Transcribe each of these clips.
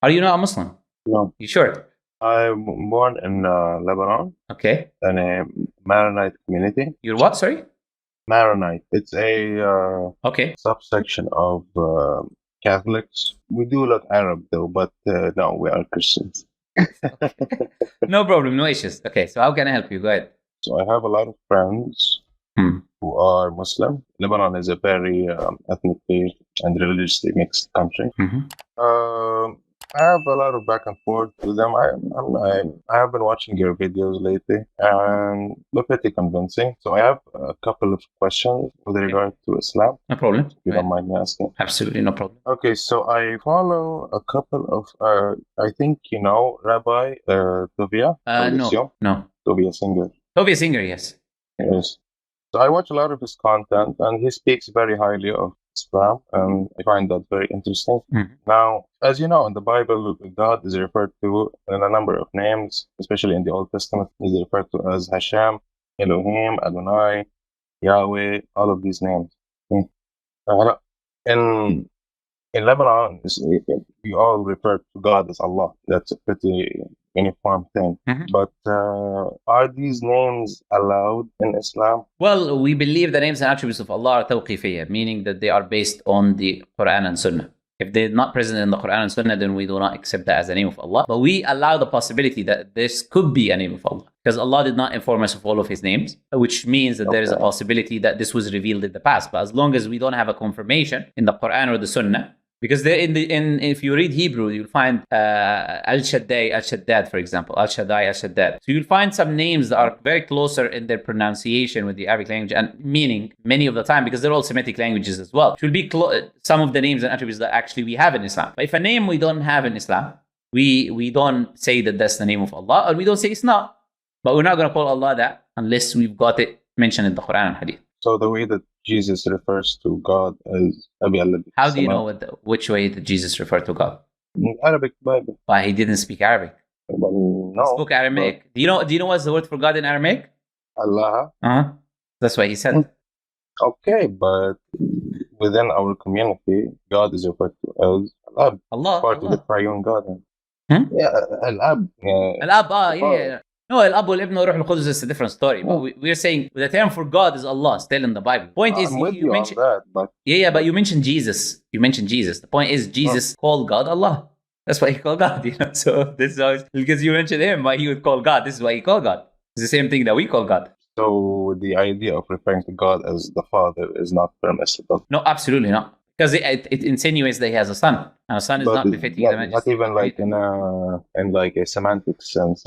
Are you not a Muslim? No. You sure? I'm born in Lebanon Okay. in a Maronite community. You're what? Sorry? Maronite. It's a Okay. subsection of Catholics. We do look Arab though, but no, we are Christians. No problem. No issues. Okay. So how can I help you? Go ahead. So I have a lot of friends who are Muslim. Lebanon is a very ethnically and religiously mixed country. I have a lot of back and forth with them. I have been watching your videos lately, and they're pretty convincing. So I have a couple of questions with regard to Islam. No problem. If you don't mind me asking. Absolutely no problem. Okay, so I follow a couple of, I think you know Rabbi Tovia. No. Tovia Singer. Tovia Singer, yes. Yes. So I watch a lot of his content, and he speaks very highly of Islam, and I find that very interesting. Now, as you know, in the Bible, God is referred to in a number of names, especially in the Old Testament. He's referred to as Hashem, Elohim, Adonai, Yahweh, all of these names. In Lebanon, we all refer to God as Allah. That's a pretty uniform thing. But are these names allowed in Islam? Well, we believe the names and attributes of Allah are tawqifiyya, meaning that they are based on the Quran and Sunnah. If they're not present in the Quran and Sunnah, then we do not accept that as a name of Allah. But we allow the possibility that this could be a name of Allah, because Allah did not inform us of all of His names, which means that there is a possibility that this was revealed in the past. But as long as we don't have a confirmation in the Quran or the Sunnah, because if you read Hebrew, you'll find Al Shaddai, Al Shaddad, for example, Al Shaddai, Al Shaddad. So you'll find some names that are very closer in their pronunciation with the Arabic language and meaning many of the time, because they're all Semitic languages as well. It will be some of the names and attributes that actually we have in Islam. But if a name we don't have in Islam, we don't say that that's the name of Allah, or we don't say it's not. But we're not going to call Allah that unless we've got it mentioned in the Quran and Hadith. So the way that Jesus refers to God as Abi Allah. How do you know which way that Jesus referred to God? In Arabic Bible. Why, he didn't speak Arabic? No. He spoke Aramaic. Do you know what's the word for God in Aramaic? Allah. That's what he said. Okay, but within our community, God is referred to as Al-Ab. Allah. Part of the triune God. Yeah, Al-Ab. Al-Ab, yeah. No, Al-Ab wal-Ibn wa Ruh al-Qudus is a different story. But we're saying the term for God is Allah, still in the Bible. Point is, you mentioned that, but but you mentioned Jesus. The point is, Jesus called God Allah. That's why he called God. So this is always, because you mentioned him, why he would call God. This is why he called God. It's the same thing that we call God. So the idea of referring to God as the Father is not permissible. No, absolutely not. Because it insinuates that he has a son, and a son is not befitting the majesty. Not even like in like a semantic sense.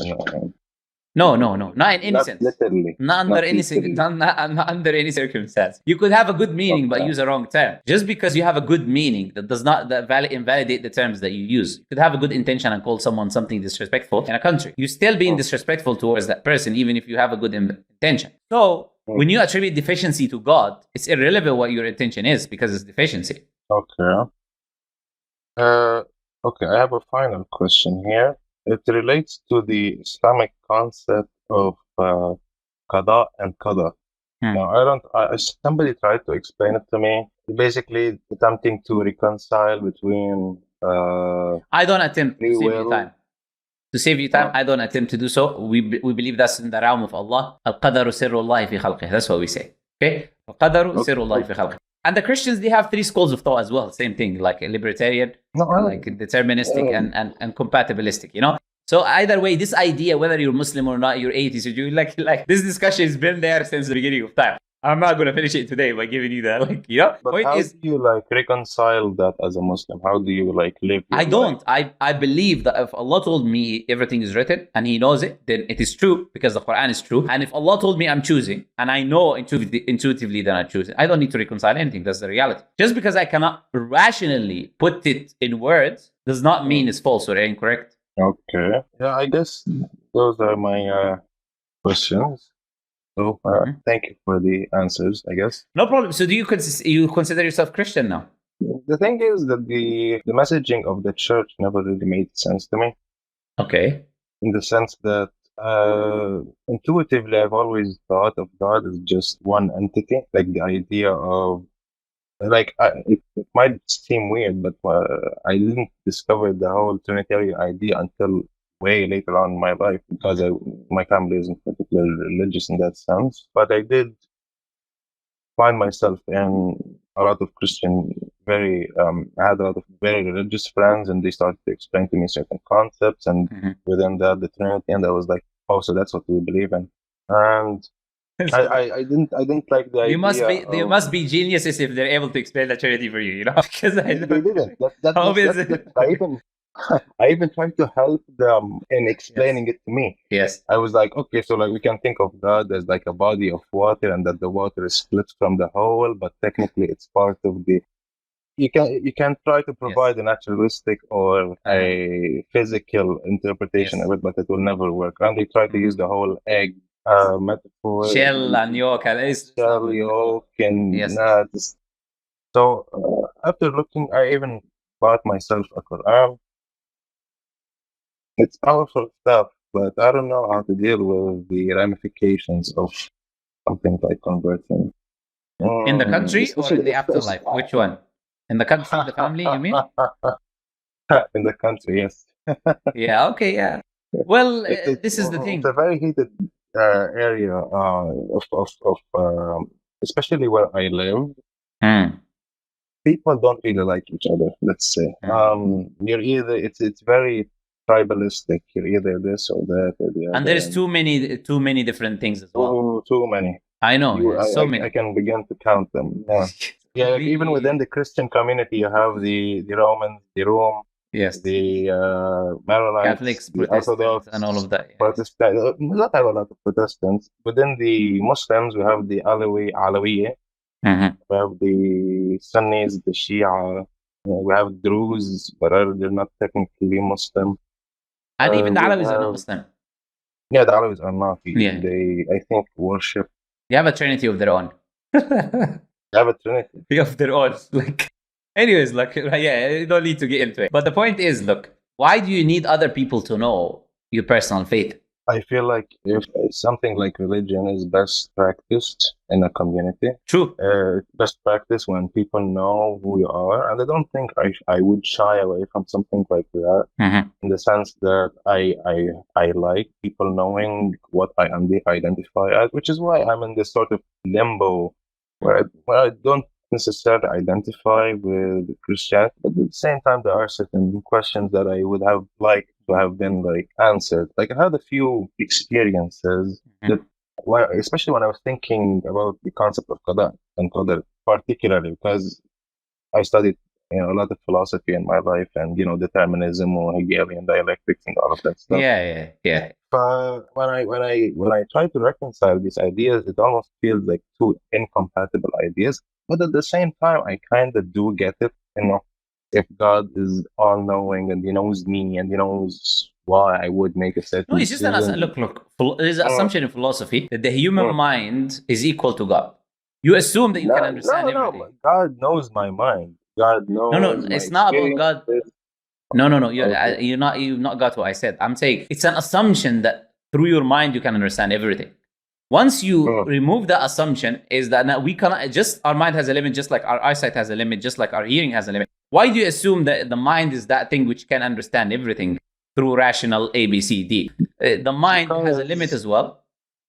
No, not in any sense. Literally. Not under any circumstance. You could have a good meaning but use a wrong term. Just because you have a good meaning, that does not invalidate the terms that you use. You could have a good intention and call someone something disrespectful in a country. You're still being disrespectful towards that person, even if you have a good intention. So when you attribute deficiency to God, it's irrelevant what your intention is, because it's deficiency. Okay. Okay, I have a final question here. It relates to the Islamic concept of qada and qadar. Now, somebody tried to explain it to me. Basically, attempting to reconcile between. I don't attempt to save you time. To save you time, I don't attempt to do so. We believe that's in the realm of Allah. Al-qadaru sirrullahi fi khalqih. That's what we say. Okay? Al-qadaru sirrullahi fi khalqih. And the Christians, they have three schools of thought as well. Same thing, like a libertarian, like deterministic and compatibilistic, So either way, this idea, whether you're Muslim or not, you're atheist, you're like this discussion has been there since the beginning of time. I'm not going to finish it today by giving you that, But how do you reconcile that as a Muslim? How do you live? I don't. I believe that if Allah told me everything is written and He knows it, then it is true, because the Quran is true. And if Allah told me I'm choosing, and I know intuitively that I'm choosing, I don't need to reconcile anything. That's the reality. Just because I cannot rationally put it in words does not mean it's false or incorrect. Okay. Yeah, I guess those are my questions. So thank you for the answers, I guess. No problem. So do you consider yourself Christian now? The thing is that the messaging of the church never really made sense to me. Okay. In the sense that intuitively, I've always thought of God as just one entity, like the idea of like it might seem weird, but I didn't discover the whole Trinitarian idea until way later on in my life, because my family isn't particularly religious in that sense. But I did find myself in a lot of Christian, I had a lot of very religious friends, and they started to explain to me certain concepts, and within that, the Trinity, and I was like, oh, so that's what we believe in. And I didn't like the idea. They must be geniuses if they're able to explain the Trinity for you, you know? Because they didn't. I even tried to help them in explaining it to me. Yes. I was like, okay, so like we can think of God as like a body of water, and that the water is split from the whole, but technically it's part of the. You can try to provide a naturalistic or a physical interpretation of it, but it will never work. And they try to use the whole egg metaphor. Shell and yolk. Shell, yolk, and so after looking, I even bought myself a Quran. It's powerful stuff, but I don't know how to deal with the ramifications of something like converting. In the country or in the afterlife? Which one? In the country, the family, you mean? In the country, yes. Yeah, okay, yeah. Well, this is the thing. It's a very heated area of especially where I live. People don't really like each other, let's say. You're either, it's very tribalistic. You're either this or that or the other. And there's too many different things as well. Too many. I know. So many. I can begin to count them. Yeah. Yeah, like even within the Christian community, you have the Romans, the Rome, the Maronites, Catholics, the Orthodox, and all of that. Yeah. Protestant. We don't have a lot of Protestants. Within the Muslims, we have the Alawiyya. We have the Sunnis, the Shia. We have Druze, but they're not technically Muslim. And even the Alawis are not Muslim. Yeah, the Alawis are not. Yeah. They, I think, worship. They have a trinity of their own. They have a trinity of their own. Anyways, you don't need to get into it. But the point is, look, why do you need other people to know your personal faith? I feel like if something like religion is best practiced in a community. True. Best practice when people know who you are. And I don't think I would shy away from something like that. In the sense that I like people knowing what I identify as, which is why I'm in this sort of limbo where I don't necessarily identify with Christianity, but at the same time there are certain questions that I would have liked to have been answered. Like I had a few experiences that, especially when I was thinking about the concept of qada and qadar, particularly because I studied a lot of philosophy in my life, and determinism or Hegelian dialectics and all of that stuff. Yeah. But when I try to reconcile these ideas, it almost feels like two incompatible ideas. But at the same time, I kind of do get it. If God is all-knowing and He knows me and He knows why I would make a certain No, it's just look. There's an assumption in philosophy that the human mind is equal to God. You assume that you can understand everything. No, God knows my mind. God knows. No, it's not about God. No. You've not got what I said. I'm saying it's an assumption that through your mind you can understand everything. Once you remove that assumption, is that we cannot, just our mind has a limit, just like our eyesight has a limit, just like our hearing has a limit. Why do you assume that the mind is that thing which can understand everything through rational A, B, C, D? The mind has a limit as well.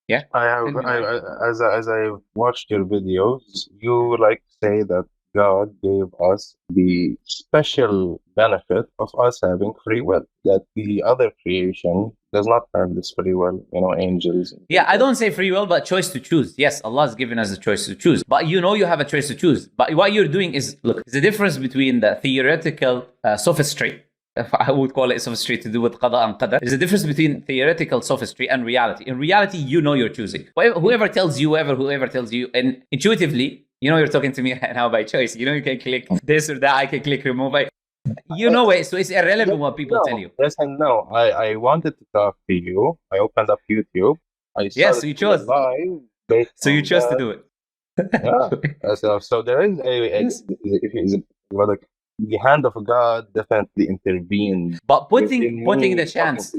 Yeah. As I watched your videos, you say that God gave us the special benefit of us having free will, that the other creation does not have this free will, angels. Yeah, I don't say free will, but choice to choose. Yes, Allah has given us a choice to choose. But you have a choice to choose. But what you're doing is, look, there's a difference between the theoretical sophistry, if I would call it sophistry to do with qada and qadar. There's a difference between theoretical sophistry and reality. In reality, you're choosing. Whoever tells you, and intuitively, you're talking to me right now by choice. You can click this or that. I can click remove. It. So it's irrelevant what people tell you. Yes and no. I wanted to talk to you. I opened up YouTube. So you chose. So you chose to do it. Yeah. So there is the hand of God definitely intervened. But putting the chance,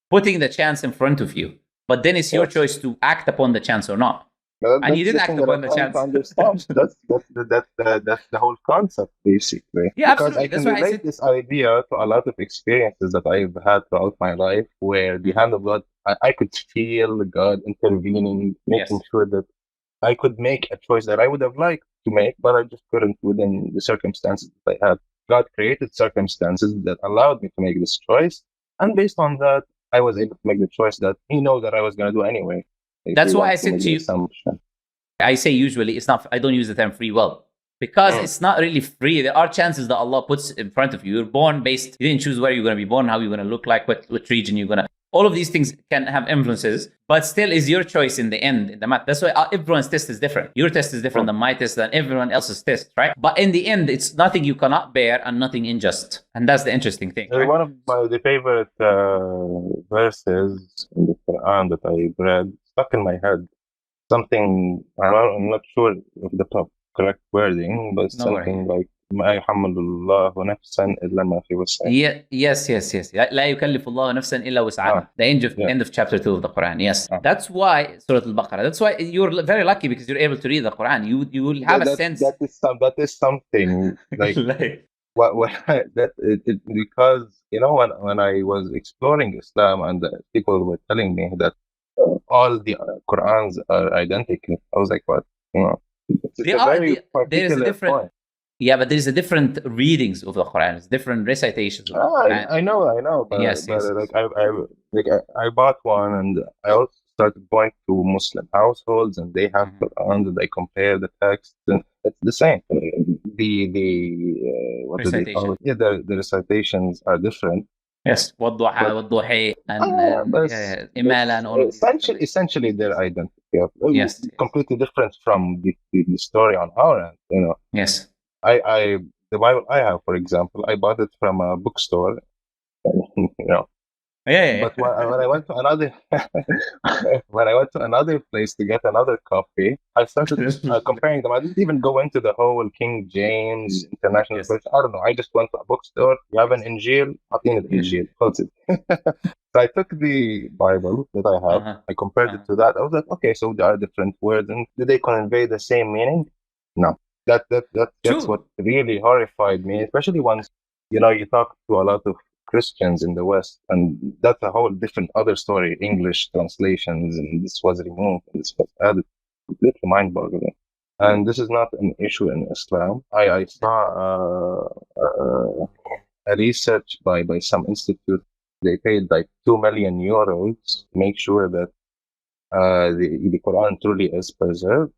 putting the chance in front of you. But then it's your choice to act upon the chance or not. And you That's did the act thing that upon I'm the trying to chance. understand. That's the whole concept, basically. Yeah, Because absolutely. I That's can why I relate said, this idea to a lot of experiences that I've had throughout my life, where the hand of God, I could feel God intervening, making yes. sure that I could make a choice that I would have liked to make, but I just couldn't within the circumstances that I had. God created circumstances that allowed me to make this choice, and based on that, I was able to make the choice that He knows that I was going to do anyway. If That's we why I want to said make to the you, assumption. I say usually it's not, I don't use the term free will because it's not really free. There are chances that Allah puts in front of you. You're born based, you didn't choose where you're going to be born, how you're going to look like, what region you're going to. All of these things can have influences, but still is your choice in the end, in the math. That's why everyone's test is different. Your test is different than my test, than everyone else's test, right? But in the end, it's nothing you cannot bear and nothing unjust. And that's the interesting thing, right? One of my favorite verses in the Quran that I read stuck in my head. Something, I'm not sure of the correct wording, but No worry. something like ما يحمل الله نفسا إلا ما في وسعها. Yes. لا يكلف الله نفسا إلا وسعها. The end of chapter 2 of the Quran. Yes. That's why Surah Al-Baqarah. That's why you're very lucky because you're able to read the Quran. You will have a sense. That is something like because when I was exploring Islam and people were telling me that all the Qurans are identical, I was like, what? It's a very particular point. Yeah, but there's a different readings of the Quran. It's different recitations of the Quran. I know. But, yes. Like I bought one, and I also started going to Muslim households, and they have Quran, and I compare the text, and it's the same. What do they call it? Yeah, the recitations are different. Yes, والضحى and إمالة and all of these. Essentially, they're identical. Yes. Completely different from the story on our end. Yes. The Bible I have, for example, I bought it from a bookstore. Yeah. But when I went to another place to get another copy, I started comparing them. I didn't even go into the whole King James International Version. I don't know. I just went to a bookstore. You have an Injil? أعطيني الإنجيل. So I took the Bible that I have. I compared it to that. I was like, okay, so there are different words, and do they convey the same meaning? No. That's what really horrified me, especially once you talk to a lot of Christians in the West, and that's a whole different other story. English translations, and this was removed, and this was added. Completely mind-boggling. And this is not an issue in Islam. I saw a research by some institute. They paid like 2 million euros to make sure that the Quran truly is preserved,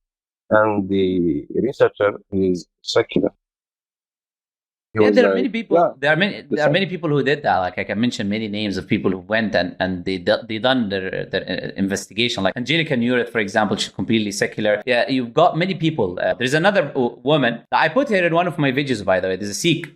and the researcher is secular. There are many people. Yeah, there are many people who did that. Like I can mention many names of people who went and they done their investigation. Like Angelica Newirth, for example, she's completely secular. Yeah, you've got many people. There's another woman. I put her in one of my videos, by the way. There's a Sikh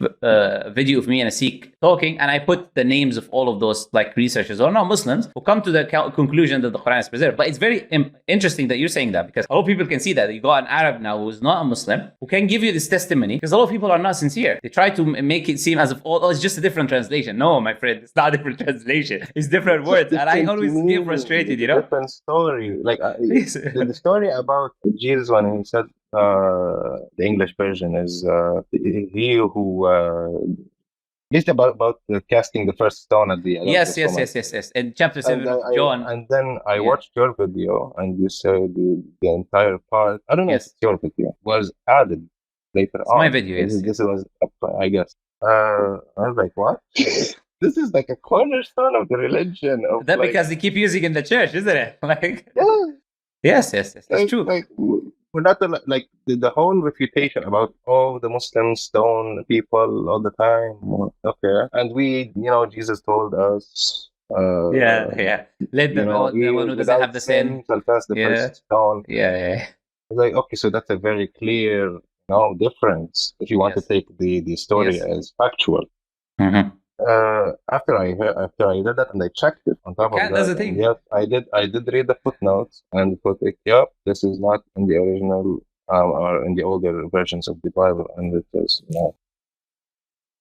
video of me and a Sikh talking, and I put the names of all of those like researchers or non-Muslims who come to the conclusion that the Quran is preserved. But it's very interesting that you're saying that, because a lot of people can see that. You got an Arab now who's not a Muslim who can give you this testimony, because a lot of people are not sincere. They try to make it seem as if it's just a different translation. No, my friend, it's not a different translation. It's different words, and I always get frustrated. Different story. Like the story about Jesus when he said the English version is he who. It's about casting the first stone at the yes. In chapter 7 of John. And then I watched your video, and you said the entire part. I don't know if it's your video was added later on. My video, yes. This was, I guess. I was like, what? This is like a cornerstone of the religion. That because they keep using in the church, isn't it? Like, yes. That's true. Like, we're not like the whole refutation about the Muslims stone people all the time. Okay, and we, Jesus told us. Let the one who doesn't have the sin shall cast the first stone. Yeah. Like, okay, so that's a very clear difference if you want to take the story as factual. Mm-hmm. After I did that and I checked it on top of that, yes, I did read the footnotes and put it. Yep, this is not in the original or in the older versions of the Bible, and it is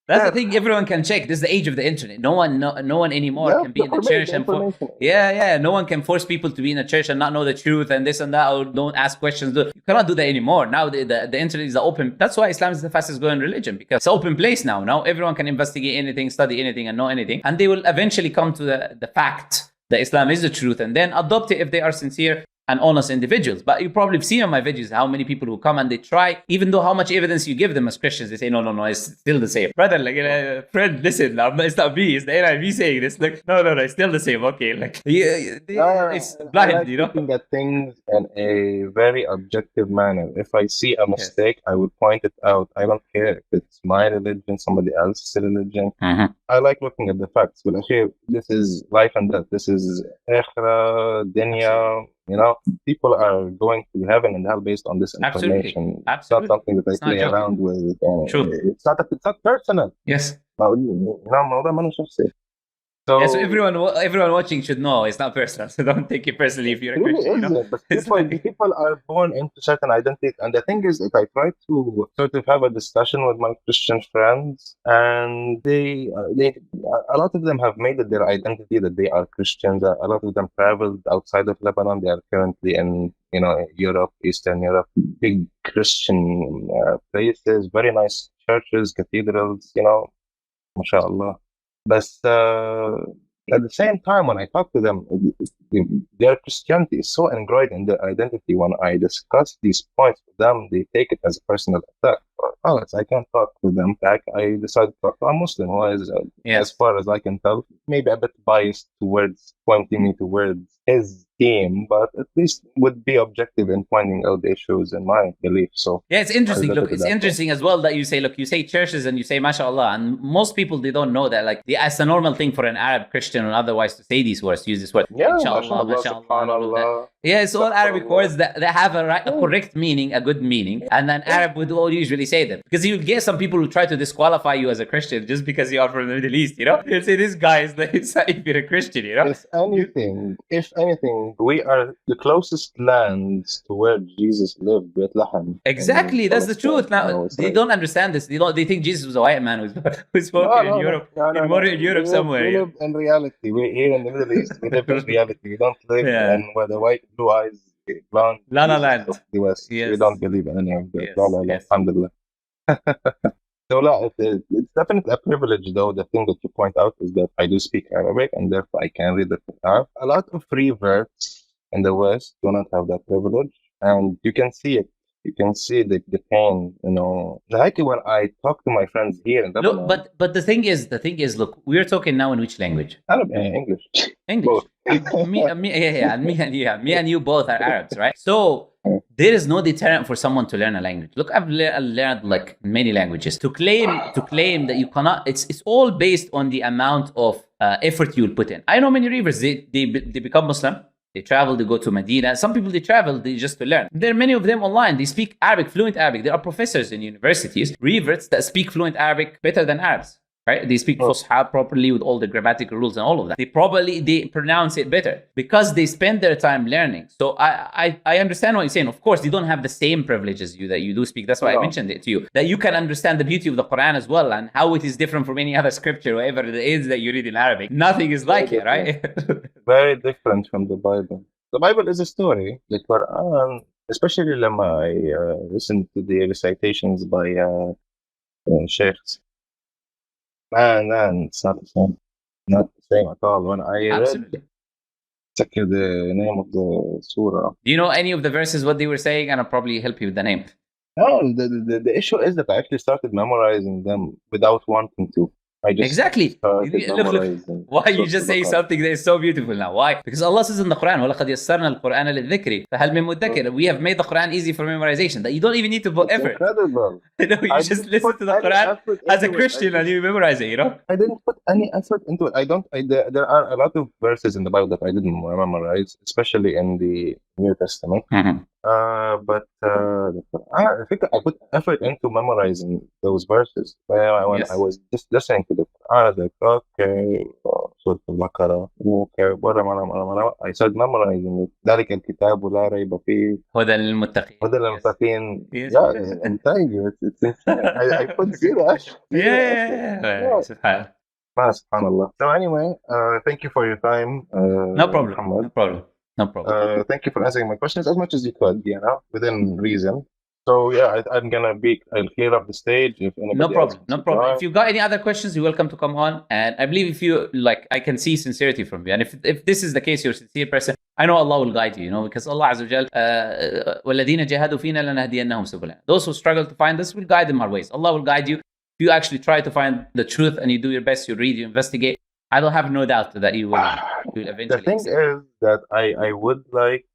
That's the thing. Everyone can check. This is the age of the internet. No one anymore can be in the church and no one can force people to be in a church and not know the truth and this and that, or don't ask questions. You cannot do that anymore. Now the internet is the open. That's why Islam is the fastest growing religion, because it's an open place now. Now everyone can investigate anything, study anything, and know anything, and they will eventually come to the fact that Islam is the truth, and then adopt it if they are sincere and honest individuals. But you probably have seen on my videos how many people who come and they try, even though how much evidence you give them as Christians, they say, no, it's still the same. Brother, like, friend, listen, it's not me, it's the NIV saying this. Like, no, it's still the same. Okay, like, it's blind, I like looking at things in a very objective manner. If I see a mistake, I would point it out. I don't care if it's my religion, somebody else's religion. Mm-hmm. I like looking at the facts. But this is life and death. This is akhirah, dunya. You know, people are going to heaven and hell based on this information. Absolutely. It's not something that I play around with. True. It's not personal. Yes. So everyone watching should know it's not personal. So don't take it personally if you're a Christian. But people are born into certain identities, and the thing is, if I try to sort of have a discussion with my Christian friends, and they a lot of them have made it their identity that they are Christians. A lot of them traveled outside of Lebanon. They are currently in Europe, Eastern Europe, big Christian places, very nice churches, cathedrals. Mashallah. But at the same time, when I talk to them, their Christianity is so ingrained in their identity. When I discuss these points with them, they take it as a personal attack. I can't talk to them back. I decided to talk to a Muslim who is, as far as I can tell, maybe a bit biased towards pointing me towards his team, but at least would be objective in pointing out the issues in my belief. So it's interesting. Look, it's interesting as well that you say churches and you say mashallah, and most people, they don't know that, like, it's a normal thing for an Arab Christian or otherwise to say these words, to use this word. Inshallah, mashallah. Yeah, it's all Arabic words that have a correct meaning, a good meaning, and then Arab would all usually say them, because you get some people who try to disqualify you as a Christian just because you are from the Middle East. They'll say this guy is if you're a Christian. If anything, we are the closest lands to where Jesus lived, Bethlehem. Exactly, that's the truth. Now they don't understand this. They think Jesus was a white man who spoke in Europe, in Europe somewhere. We live in reality. We're here in the Middle East. We live in reality. We don't live in where the white, blue eyes, blonde. Lana Land. Yes. We don't believe in any of that. Yes. Alhamdulillah. So it's definitely a privilege, though. The thing that you point out is that I do speak Arabic, and therefore I can read the Quran. A lot of reverts in the West do not have that privilege, and you can see it. You can see the pain, Like when I talk to my friends here in Lebanon. Look, but the thing is, look, we're talking now in which language? English. Both. me and you both are Arabs, right? So there is no deterrent for someone to learn a language. Look, I've learned like many languages. To claim that you cannot, it's all based on the amount of effort you'll put in. I know many reavers, they become Muslim. They travel, they go to Medina. Some people, they travel just to learn. There are many of them online. They speak Arabic, fluent Arabic. There are professors in universities, reverts, that speak fluent Arabic better than Arabs. Right? They speak Fusha properly with all the grammatical rules and all of that. They pronounce it better because they spend their time learning. So I understand what you're saying. Of course, you don't have the same privileges that you do speak. That's why I mentioned it to you, that you can understand the beauty of the Quran as well and how it is different from any other scripture, whatever it is that you read in Arabic. Nothing is like it, right? Very different from the Bible. The Bible is a story. The Quran, especially when I listen to the recitations by sheikhs. Man, it's not the same. Not the same at all. When I check the name of the surah. Do you know any of the verses, what they were saying? And I'll probably help you with the name. No, the issue is that I actually started memorizing them without wanting to. Exactly. Look, why you just say something that is so beautiful now? Why? Because Allah says in the Quran, وَلَقَدْ يَسَّرْنَا الْقُرْآنَ لِلذِّكْرِ فَهَلْ مِن مُدَّكِرٍ. We have made the Quran easy for memorization, that you don't even need to put effort. Incredible. You just listen to the Quran as a Christian and you memorize it, I didn't put any effort into it. There are a lot of verses in the Bible that I didn't memorize, especially in the New Testament. But I think I put effort into memorizing those verses. When I was just listening to the Quran, I was like, okay, Surah Al-Baqarah, okay, I started memorizing it. ذلك الكتاب لا ريب فيه هدى للمتقين. هدى للمتقين. Yeah, I'm telling you, it's insane. I couldn't see that. Yeah. Subhanallah. So anyway, thank you for your time. No problem. Muhammad. No problem. Thank you for answering my questions as much as you could, within reason. So yeah, I'm gonna I'll clear up the stage if anybody No problem. If you got any other questions, you're welcome to come on. And I believe if you like, I can see sincerity from you. And if this is the case, you're a sincere person, I know Allah will guide you. Because Allah Azza wa Jal, وَالَّذِينَ جَاهَدُوا فِينَا لَنَهْدِيَنَّهُمْ سُبُلَنَا. Those who struggle to find us, will guide them our ways. Allah will guide you. If you actually try to find the truth and you do your best, you read, you investigate, I don't have no doubt that you will eventually. The thing is that I would like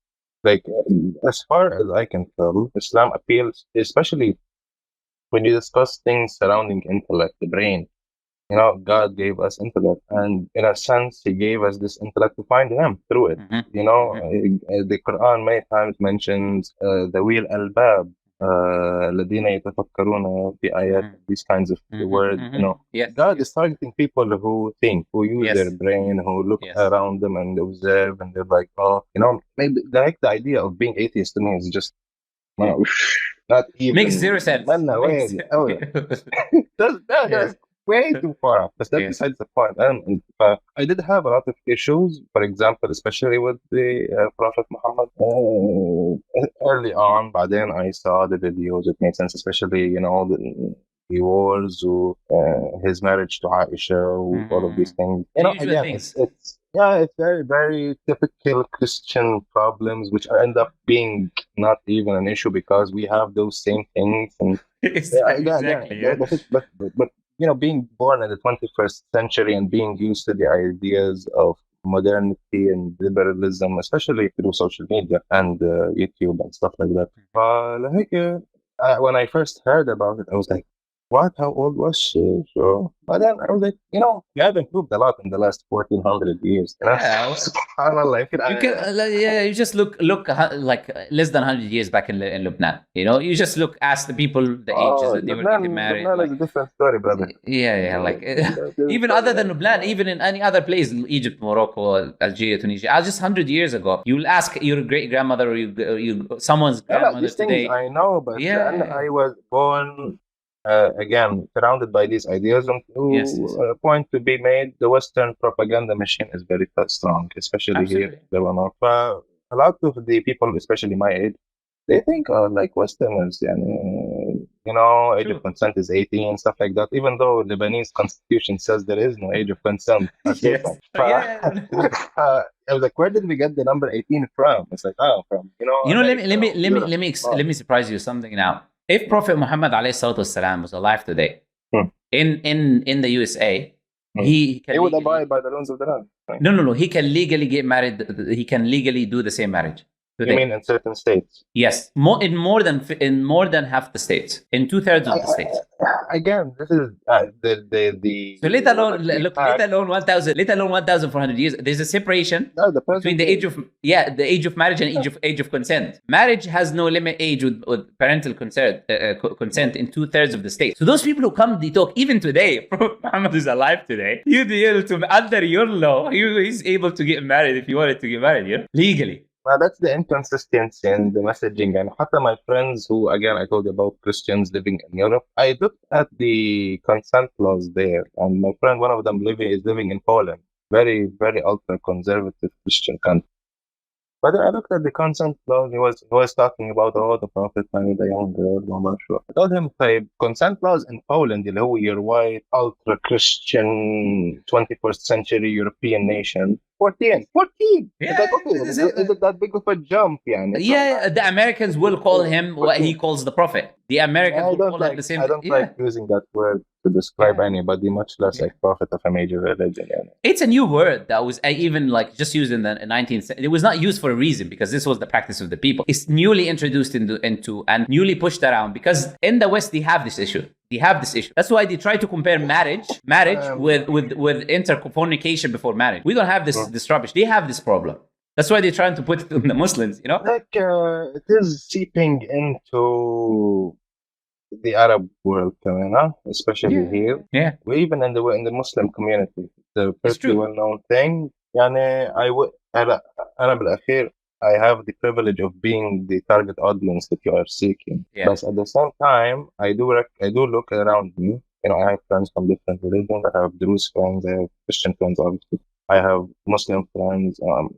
as far as I can tell, Islam appeals, especially when you discuss things surrounding intellect, the brain. God gave us intellect, and in a sense, He gave us this intellect to find Him through it. The Quran many times mentions the wheel albab. الذين يتفكرون في آيات, these kinds of words. God is targeting people who think, who use their brain, who look around them and observe, and they're like, maybe like the idea of being atheist to me is just not even makes zero sense. That's way too far off. But that's besides the point. I did have a lot of issues, for example, especially with the Prophet Muhammad. Early on, but then I saw the videos. It made sense, especially the wars, his marriage to Aisha, all of these things. It's very, very typical Christian problems, which end up being not even an issue because we have those same things. And but being born in the 21st century and being used to the ideas of modernity and liberalism, especially through social media and YouTube and stuff like that. When I first heard about it, I was like, what? How old was she? So, but then I was like, you have improved a lot in the last 1400 years. SubhanAllah. You just look like less than 100 years back in Lebanon. You just ask the people the ages that they were getting married. Lebanon is a different story, brother. Even other than Lebanon, even in any other place, Egypt, Morocco, Algeria, Tunisia, just 100 years ago, you'll ask your great grandmother or someone's grandmother today. I know, but I was born. Again, surrounded by these ideas, and a point to be made, the Western propaganda machine is very strong, especially here in Lebanon. A lot of the people, especially my age, they think like Westerners, age of consent is 18, stuff like that, even though Lebanese constitution says there is no age of consent. I was like, where did we get the number 18 from? It's like, let me surprise you with something now. If Prophet Muhammad والسلام, was alive today in the USA, he would abide by the laws of the land. Right? No. He can legally get married. He can legally do the same marriage today. You mean in certain states? Yes, in more than half the states, in 2/3 of the states. Again, this is the. So let alone 1,400 years. There's a separation between the age of marriage and age of consent. Marriage has no limit age with parental consent in 2/3 of the states. So those people who come, they talk even today. Muhammad is alive today. Under your law, he's able to get married if he wanted to get married, legally. Well, that's the inconsistency in the messaging. And my friends who, again, I told you about Christians living in Europe, I looked at the consent laws there. And my friend, one of them is living in Poland. Very, very ultra-conservative Christian country. But then I looked at the consent laws. He was talking about, the Prophet married a young girl. I told him, consent laws in Poland, your white, ultra-Christian, 21st century European nation, 14. It's like, okay, is it that big of a jump? The Americans will call him what he calls the Prophet. The Americans will call him the same. I don't like using that word to describe anybody, much less like prophet of a major religion. It's a new word that was even just used in the 19th century. It was not used for a reason because this was the practice of the people. It's newly introduced into and newly pushed around because in the West they have this issue. That's why they try to compare marriage with interfornication before marriage. We don't have this rubbish. They have this problem. That's why they're trying to put it on the Muslims, you know? Like, it is seeping into the Arab world, especially here. Yeah. We're even in the Muslim community. It's a It's pretty true. well-known thing. أنا بالأخير, I have the privilege of being the target audience that you are seeking. Yeah. But at the same time, I do look around me. I have friends from different religions. I have Druze friends. I have Christian friends, obviously. I have Muslim friends. I'm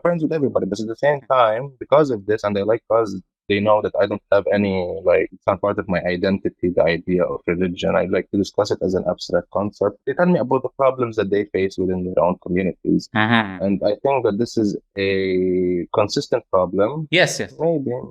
friends with everybody. But at the same time, because of this, and because they know that I don't have any, it's not part of my identity, the idea of religion. I like to discuss it as an abstract concept. They tell me about the problems that they face within their own communities. And I think that this is a consistent problem. Yes.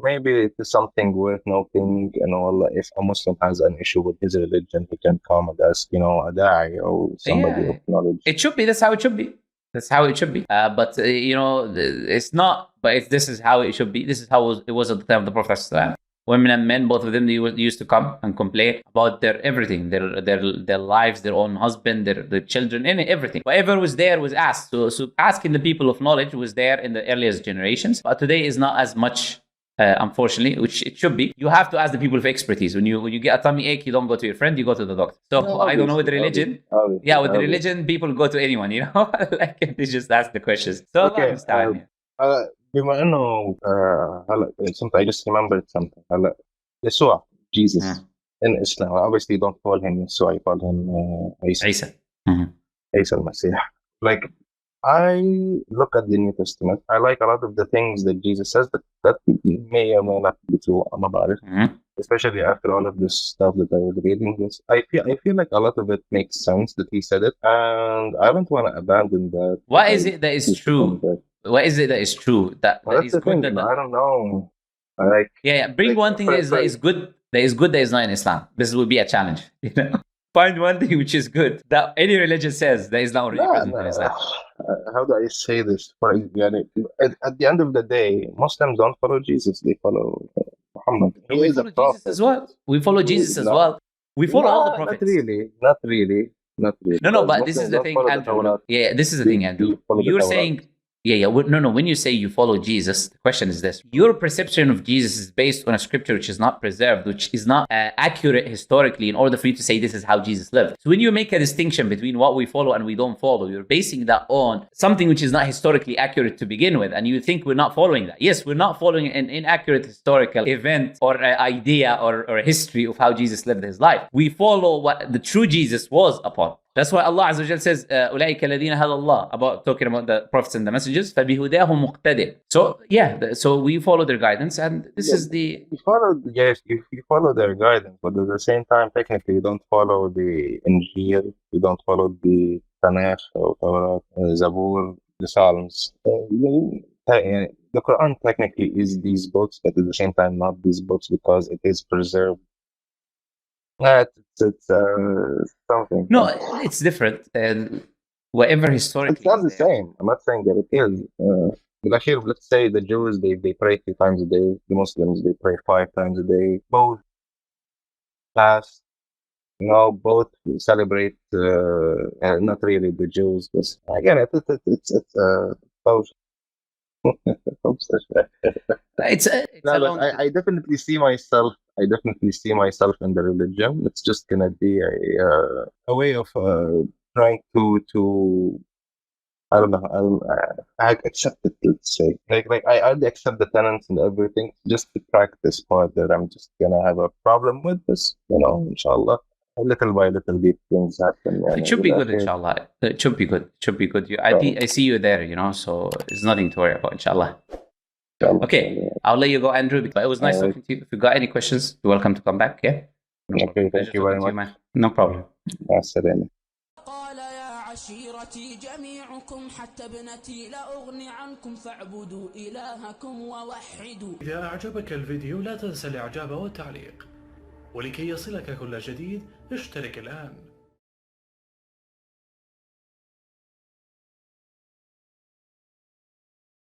Maybe it is something worth noting. If a Muslim has an issue with his religion, he can come and ask, a da'i or somebody of knowledge. It should be. That's how it should be. That's how it should be. But it's not. But this is how it should be. This is how it was at the time of the Prophet. Women and men, both of them, they used to come and complain about their everything, their lives, their own husband, their children, everything. Whatever was there was asked. So asking the people of knowledge was there in the earliest generations. But today is not as much. Unfortunately, which it should be. You have to ask the people of expertise. When you get a tummy ache, you don't go to your friend, you go to the doctor. So I don't know with religion. With the religion, people go to anyone, like they just ask the questions. So okay. بما انه هلا I just remembered something. هلا يسوع, Jesus in Islam, obviously you don't call him Yeshua, you call him Isa. Isa المسيح. Like, I look at the New Testament. I like a lot of the things that Jesus says that may or may not be true. I'm about it. Especially after all of this stuff that I was reading. I feel like a lot of it makes sense that he said it, and I don't want to abandon that. What is it that is true? What is it that is true? That is good. I don't know. Bring one thing that is good. That is good. That is not in Islam. This would be a challenge. Find one thing which is good that any religion says that is not already present in Islam. How do I say this? At the end of the day, Muslims don't follow Jesus; they follow Muhammad. We follow Jesus as well. We follow Jesus as well. We follow all the prophets. Not really. No. But this is the thing, Andrew. This is the thing, Andrew. You're saying. No. When you say you follow Jesus, the question is this. Your perception of Jesus is based on a scripture which is not preserved, which is not accurate historically in order for you to say this is how Jesus lived. So when you make a distinction between what we follow and we don't follow, you're basing that on something which is not historically accurate to begin with, and you think we're not following that. Yes, we're not following an inaccurate historical event or idea or history of how Jesus lived his life. We follow what the true Jesus was upon. That's why Allah Azza wa Jal says, أولئك الذين هدى الله, about talking about the prophets and the messages. فبهداه مقتدى. So we follow their guidance, and this is the. You follow their guidance, but at the same time, technically, you don't follow the Injil, you don't follow the Tanakh or Torah, Zabur, the Psalms. The Quran technically is these books, but at the same time, not these books because it is preserved. It's something. No, it's different. And whatever historically. It's not the same. I'm not saying that it is. But here, let's say the Jews, they pray 3 times a day. The Muslims, they pray 5 times a day. Both fast. Both celebrate. Not really the Jews, but again, it's both. I definitely see myself. I definitely see myself in the religion. It's just gonna be a way of trying to I don't know. I accept it. Let's say like I already accept the tenets and everything. Just to practice part that I'm just gonna have a problem with this. Inshallah. Little by little, these things happen. It should be good, inshallah. It should be good. It should be good. I see you there, so there's nothing to worry about, inshallah. Okay, I'll let you go, Andrew. But it was nice talking to you. If you got any questions, you're welcome to come back. Yeah. Okay, thank you very much. No problem. قال يا عشيرتي جميعكم حتى ابنتي لا أغني عنكم فاعبدوا إلهكم ووحدوا. إذا أعجبك الفيديو لا تنسى الإعجاب والتعليق، ولكي يصلك كل جديد اشترك الآن.